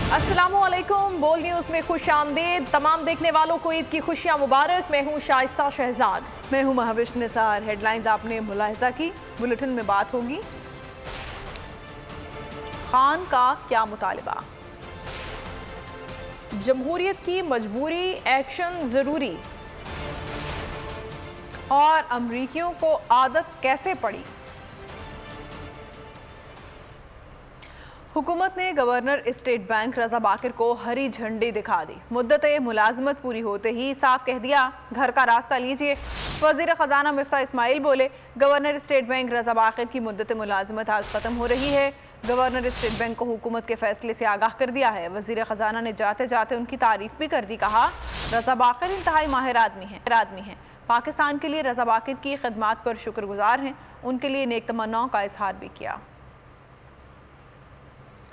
अस्सलामुअलैकुम। बोल न्यूज़ में खुश आमदीद। तमाम देखने वालों को ईद की खुशियां मुबारक। मैं हूं शाइस्ता शहजाद। मैं हूं महविश निसार। हेडलाइंस आपने मुलाहिजा की, बुलेटिन में बात होगी। खान का क्या मुतालिबा? जमहूरियत की मजबूरी, एक्शन जरूरी। और अमरीकियों को आदत कैसे पड़ी? हुकूमत ने गवर्नर स्टेट बैंक रजा बाकिर को हरी झंडी दिखा दी। मुद्दत मुलाजमत पूरी होते ही साफ कह दिया, घर का रास्ता लीजिए। वजीर खजाना मिफ्ता इस्माइल बोले, गवर्नर स्टेट बैंक रजा बाकिर की मुद्दत मुलाजमत आज खत्म हो रही है। गवर्नर स्टेट बैंक को हुकूमत के फैसले से आगाह कर दिया है। वजीर खजाना ने जाते जाते उनकी तारीफ भी कर दी। कहा, रजा बाकिर इंतहाई माहिर आदमी हैं। पाकिस्तान के लिए रजा बाकिर की खिदमात पर शुक्रगुजार हैं। उनके लिए नेक तमन्नाओं का इजहार भी किया।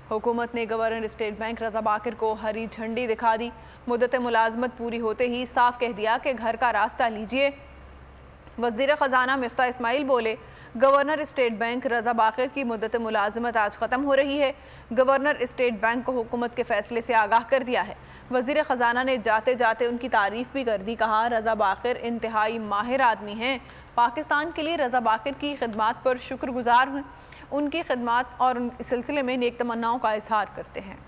हुकूमत ने गवर्नर स्टेट बैंक रजा बाकिर को हरी झंडी दिखा दी। मुद्दत मुलाजमत पूरी होते ही साफ कह दिया कि घर का रास्ता लीजिए। वजीर खजाना मिफ्ता इस्माइल बोले, गवर्नर स्टेट बैंक रजा बाकिर की मुद्दत मुलाजमत आज ख़त्म हो रही है। गवर्नर स्टेट बैंक को हुकूमत के फैसले से आगाह कर दिया है। वजीर खजाना ने जाते जाते उनकी तारीफ भी कर दी। कहा, रजा बाकिर इंतहाई माहिर आदमी हैं। पाकिस्तान के लिए रजा बाकिर की खिदमात पर शुक्रगुजार हैं। उनकी खिदमात और इस सिलसिले में नेक तमन्नाओं का इजहार करते हैं।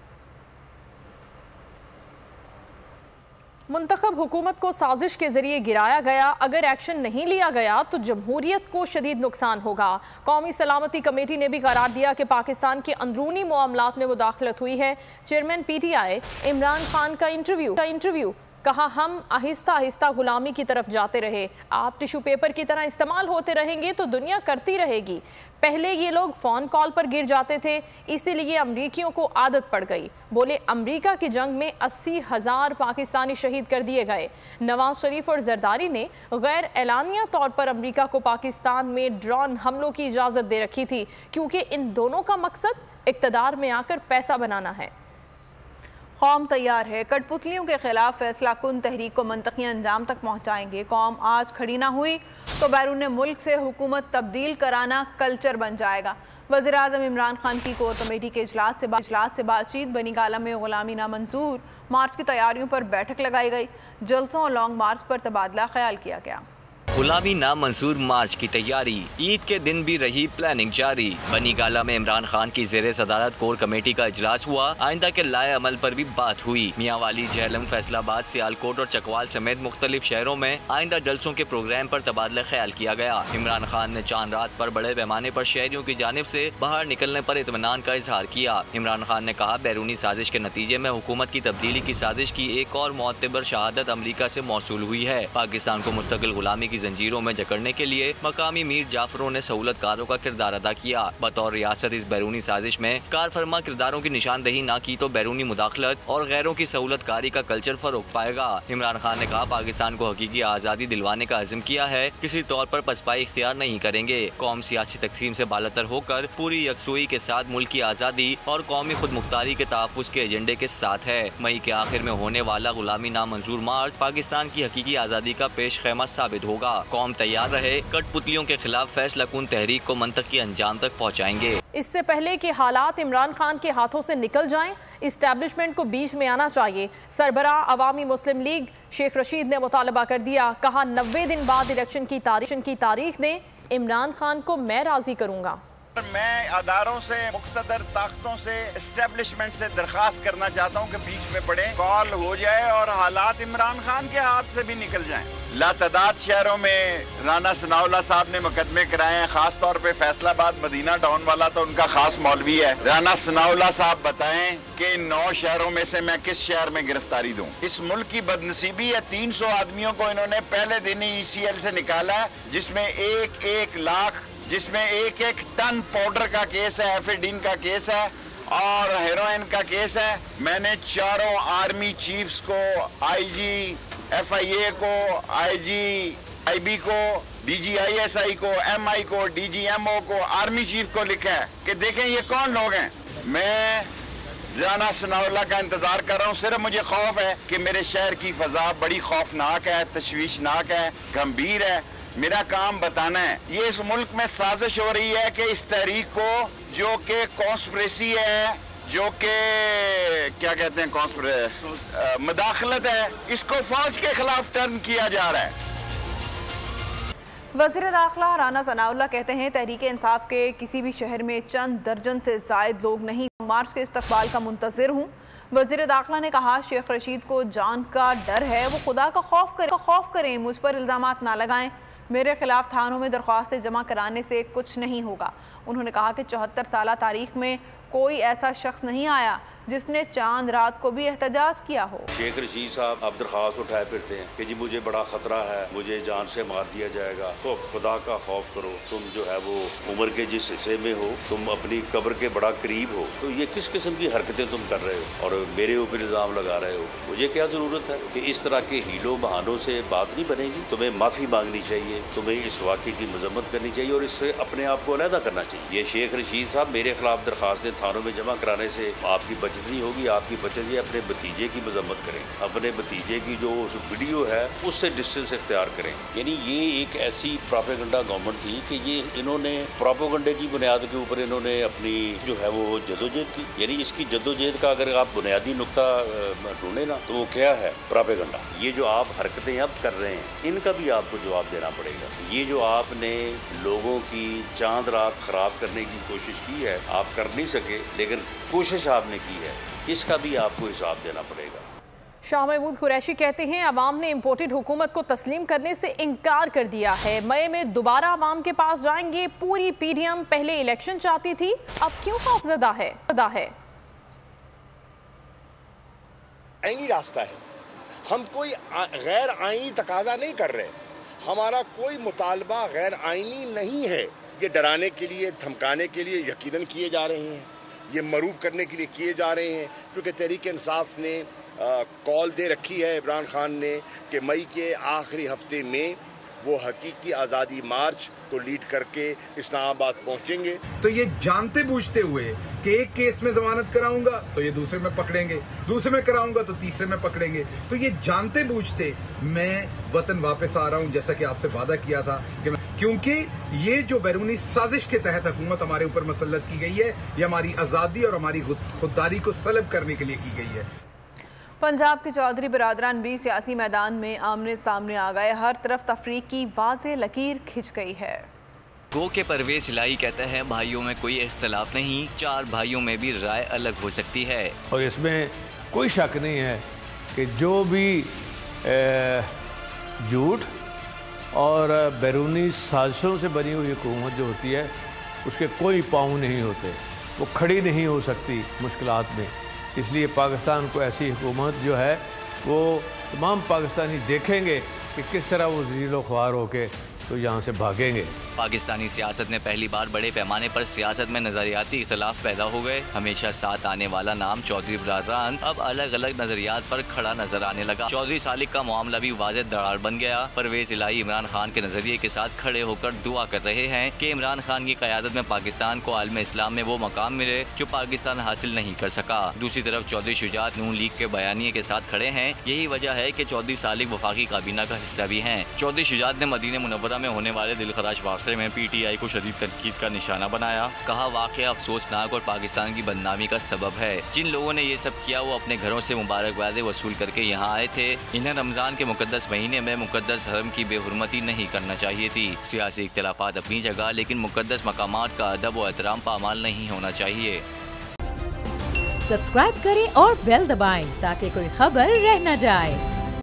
मुंतखब हुकूमत को साजिश के जरिए गिराया गया। अगर एक्शन नहीं लिया गया तो जमहूरियत को शदीद नुकसान होगा। कौमी सलामती कमेटी ने भी करार दिया कि पाकिस्तान के अंदरूनी मामलात में मुदाखलत हुई है। चेयरमैन PTI इमरान खान का इंटरव्यू। कहा, हम आहिस्ता आहिस्ता गुलामी की तरफ जाते रहे। आप टिश्यू पेपर की तरह इस्तेमाल होते रहेंगे तो दुनिया करती रहेगी। पहले ये लोग फ़ोन कॉल पर गिर जाते थे, इसीलिए अमरीकियों को आदत पड़ गई। बोले, अमरीका की जंग में 80,000 पाकिस्तानी शहीद कर दिए गए। नवाज शरीफ और जरदारी ने गैर एलानिया तौर पर अमरीका को पाकिस्तान में ड्रोन हमलों की इजाज़त दे रखी थी, क्योंकि इन दोनों का मकसद इक़्तिदार में आकर पैसा बनाना है। कौम तैयार है, कठपुतलियों के खिलाफ फैसला कुन तहरीक को मंतकी अंजाम तक पहुँचाएंगे। कौम आज खड़ी ना हुई तो बैरून मुल्क से हुकूमत तब्दील कराना कल्चर बन जाएगा। वज़ीर आज़म इमरान खान की कोर कमेटी के इजलास से बातचीत। बनी गाला में गुलामी नामंजूर मार्च की तैयारियों पर बैठक लगाई गई। जलसों और लॉन्ग मार्च पर तबादला ख्याल किया गया। गुलामी नामंजूर मार्च की तैयारी। ईद के दिन भी रही प्लानिंग जारी। बनी गाला में इमरान खान की ज़ेरे सदारत कोर कमेटी का इजलास हुआ। आइंदा के लाए अमल पर भी बात हुई। मियांवाली, झेलम, फैसलाबाद, सियालकोट और चकवाल समेत मुख्तलिफ शहरों में आइंदा जलसों के प्रोग्राम पर तबादला ख्याल किया गया। इमरान खान ने चांद रात पर बड़े पैमाने पर शहरियों की जानिब से बाहर निकलने पर इत्मीनान का इजहार किया। इमरान खान ने कहा, बैरूनी साजिश के नतीजे में हुकूमत की तब्दीली की साजिश की एक और मोतबर शहादत अमरीका से मौसूल हुई है। पाकिस्तान को मुस्तकिल गुलामी की जंजीरों में जकड़ने के लिए मकामी मीर जाफरों ने सहूलतकारों का किरदार अदा किया। बतौर रियासत इस बैरूनी साजिश में कारफरमा किरदारों की निशानदही न की तो बैरूनी मुदाखलत और गैरों की सहूलतकारी का कल्चर फरोग पाएगा। इमरान खान ने कहा, पाकिस्तान को हकीकी आज़ादी दिलवाने का अज़्म किया है, किसी तौर पर पसपाई इख्तियार नहीं करेंगे। कौम सियासी तकसीम से बालातर होकर पूरी यकसुई के साथ मुल्क की आज़ादी और कौमी खुद मुख्तारी के तहफ़्फ़ुज़ के एजेंडे के साथ है। मई के आखिर में होने वाला गुलामी नामंजूर मार्च पाकिस्तान की हकीकी आज़ादी का पेश खैमा साबित होगा। कौम तैयार रहे, कठपुतलियों के खिलाफ फैसला कुन तहरीक को मंतकी अंजाम तक पहुँचाएंगे। इससे पहले कि हालात इमरान खान के हाथों से निकल जाएं, इस्टेब्लिशमेंट को बीच में आना चाहिए। सरबराह अवामी मुस्लिम लीग शेख रशीद ने मुतालबा कर दिया। कहा, 90 दिन बाद इलेक्शन की तारीख दें, इमरान खान को मैं राजी करूंगा। मैं अदारों से, मुख्तदर ताकतों से, एस्टेब्लिशमेंट से दरख्वास्त करना चाहता हूँ कि बीच में पड़े, कॉल हो जाए और हालात इमरान खान के हाथ से भी निकल जाएं। लातदाद शहरों में राना सनाउल्लाह साहब ने मुकदमे कराए हैं, खास तौर पे फैसलाबाद मदीना टाउन वाला तो उनका खास मौलवी है। राना सनाउल्लाह साहब बताएं कि 9 शहरों में से मैं किस शहर में गिरफ्तारी दूं। इस मुल्क की बदनसीबी है, 300 आदमियों को इन्होंने पहले दिन ही ECL से निकाला, जिसमें 1-1 लाख, जिसमें 1-1 टन पाउडर का केस है, एफिडीन का केस है और हेरोइन का केस है। मैंने चारों आर्मी चीफ्स को, IG, FIA को, IG, IB को, DG ISI को, MI को, DG MO को, आर्मी चीफ को लिखा है कि देखें ये कौन लोग हैं। मैं राना सनाउल्लाह का इंतजार कर रहा हूँ। सिर्फ मुझे खौफ है कि मेरे शहर की फजा बड़ी खौफनाक है, तशवीशनाक है, गंभीर है। मेरा काम बताना है। ये इस मुल्क में साजिश हो रही है कि इस तहरीक को, जो कि कॉन्स्पिरेसी है, जो कि क्या कहते हैं मुदाखलत है, इसको फौज के खिलाफ टर्न किया जा रहा है। वज़ीर दाखिला राना सनाउल्लाह कहते हैं तहरीक इंसाफ के किसी भी शहर में चंद दर्जन से ज़ायद लोग नहीं, मार्च के इस्तकबाल का मुंतज़िर हूँ। वज़ीर दाखिला ने कहा शेख रशीद को जान का डर है, वो खुदा का खौफ करें, मुझ पर इल्ज़ामात ना लगाएं, मेरे खिलाफ थानों में दरख्वास्तें जमा कराने से कुछ नहीं होगा। उन्होंने कहा कि 74 साल तारीख में कोई ऐसा शख्स नहीं आया जिसने चांद रात को भी एहतजाज किया हो। शेख रशीद साहब अब दरख्वास्त उठाए फिरते हैं कि जी मुझे बड़ा खतरा है, मुझे जान से मार दिया जाएगा, तो खुदा का खौफ करो, तुम जो है वो उम्र के जिस हिस्से में हो, तुम अपनी कब्र के बड़ा करीब हो, तो ये किस किस्म की हरकतें तुम कर रहे हो और मेरे ऊपर इल्ज़ाम लगा रहे हो। मुझे क्या ज़रूरत है कि इस तरह के हीलों बहानों से बात नहीं बनेगी। तुम्हें माफ़ी मांगनी चाहिए, तुम्हें इस वाक़े की मजम्मत करनी चाहिए और इससे अपने आप को अलहदा करना चाहिए। ये शेख रशीद साहब मेरे खिलाफ दरख्वास्तें थानों में जमा कराने से आपकी बचत नहीं होगी, आपकी बचत ये अपने भतीजे की मजम्मत करें, अपने भतीजे की जो वीडियो है उससे डिस्टेंस इख्तियार करें। यानी ये एक ऐसी प्रोपेगेंडा गवर्नमेंट थी कि ये इन्होंने प्रोपेगेंडे की बुनियाद के ऊपर इन्होंने अपनी जो है वो जद्दोजहद की। यानी इसकी जद्दोजहद का अगर आप बुनियादी नुक्ता ढूंढे ना तो वो क्या है, प्रोपेगेंडा। ये जो आप हरकतें अब कर रहे हैं इनका भी आपको जवाब देना पड़ेगा। ये जो आपने लोगों की चांद रात खराब करने की कोशिश की है, आप कर नहीं सके लेकिन कोशिश आपने की है, इसका भी आपको हिसाब देना पड़ेगा। शाह महमूद कुरैशी कहते हैं अवाम ने इम्पोर्टेड हुकूमत को तस्लीम करने से इनकार कर दिया है, मई में दोबारा अवाम के पास जाएंगे। पूरी पीडीएम पहले इलेक्शन चाहती थी, अब क्यों खौफजदा है? आईनी रास्ता है, हम कोई गैर आईनी तकाजा नहीं कर रहे, हमारा कोई मुतालबा गैर आईनी नहीं है। ये डराने के लिए, धमकाने के लिए यकीनन किए जा रहे हैं, ये मरूब करने के लिए किए जा रहे हैं, क्योंकि तहरीक इंसाफ ने कॉल दे रखी है इमरान खान ने कि मई के आखिरी हफ्ते में वो हकीकी आज़ादी मार्च को लीड करके इस्लामाबाद पहुंचेंगे। तो ये जानते बूझते हुए कि एक केस में जमानत कराऊंगा तो ये दूसरे में पकड़ेंगे, दूसरे में कराऊंगा तो तीसरे में पकड़ेंगे, तो ये जानते बूझते मैं वतन वापस आ रहा हूं जैसा कि आपसे वादा किया था कि क्योंकि ये जो बैरूनी साजिश के तहत हुकूमत हमारे ऊपर मसल्लत की गई है, ये हमारी आज़ादी और हमारी खुददारी को सलब करने के लिए की गई है। पंजाब के चौधरी बिरादरान भी सियासी मैदान में आमने सामने आ गए, हर तरफ तफरीक की वाज़ेह लकीर खिंच गई है। गो के परवेज इलाही कहते हैं भाइयों में कोई इख्तलाफ नहीं, 4 भाइयों में भी राय अलग हो सकती है और इसमें कोई शक नहीं है कि जो भी झूठ और बैरूनी साजिशों से बनी हुई हुकूमत जो होती है उसके कोई पाँव नहीं होते, वो खड़ी नहीं हो सकती मुश्किलात में। इसलिए पाकिस्तान को ऐसी हुकूमत जो है वो तमाम पाकिस्तानी देखेंगे कि किस तरह वो ज़लील ख्वार होके तो यहाँ से भागेंगे। पाकिस्तानी सियासत में पहली बार बड़े पैमाने पर सियासत में नजरियाती इख्तलाफ पैदा हो गए। हमेशा साथ आने वाला नाम चौधरी बिरादरान अब अलग अलग नजरियात पर खड़ा नजर आने लगा। चौधरी सालिक का मामला भी वाज़ेह दरार बन गया। परवेज इलाही इमरान खान के नजरिए के साथ खड़े होकर दुआ कर रहे हैं कि इमरान खान की क़यादत में पाकिस्तान को आलम इस्लाम में वो मकाम मिले जो पाकिस्तान हासिल नहीं कर सका। दूसरी तरफ चौधरी शुजात नून लीग के बयानिए के साथ खड़े हैं। यही वजह है कि चौधरी सालिक वफाकी काबीना का हिस्सा भी हैं। चौधरी शुजात ने मदीना मुनव्वरा में होने वाले दिलखराश वाक़े में PTI को शदीद तनकीद का निशाना बनाया। कहा वाक़या अफसोसनाक और पाकिस्तान की बदनामी का सबब है। जिन लोगों ने ये सब किया वो अपने घरों से मुबारकबादें वसूल करके यहाँ आए थे। इन्हें रमज़ान के मुकद्दस महीने में मुकद्दस हरम की बेहुरमती नहीं करना चाहिए थी। सियासी इख्तिलाफात अपनी जगह, लेकिन मुकद्दस मकामात का अदब व एहतराम पामाल नहीं होना चाहिए। सब्सक्राइब करें और बेल दबाएं ताकि कोई खबर रह न जाए।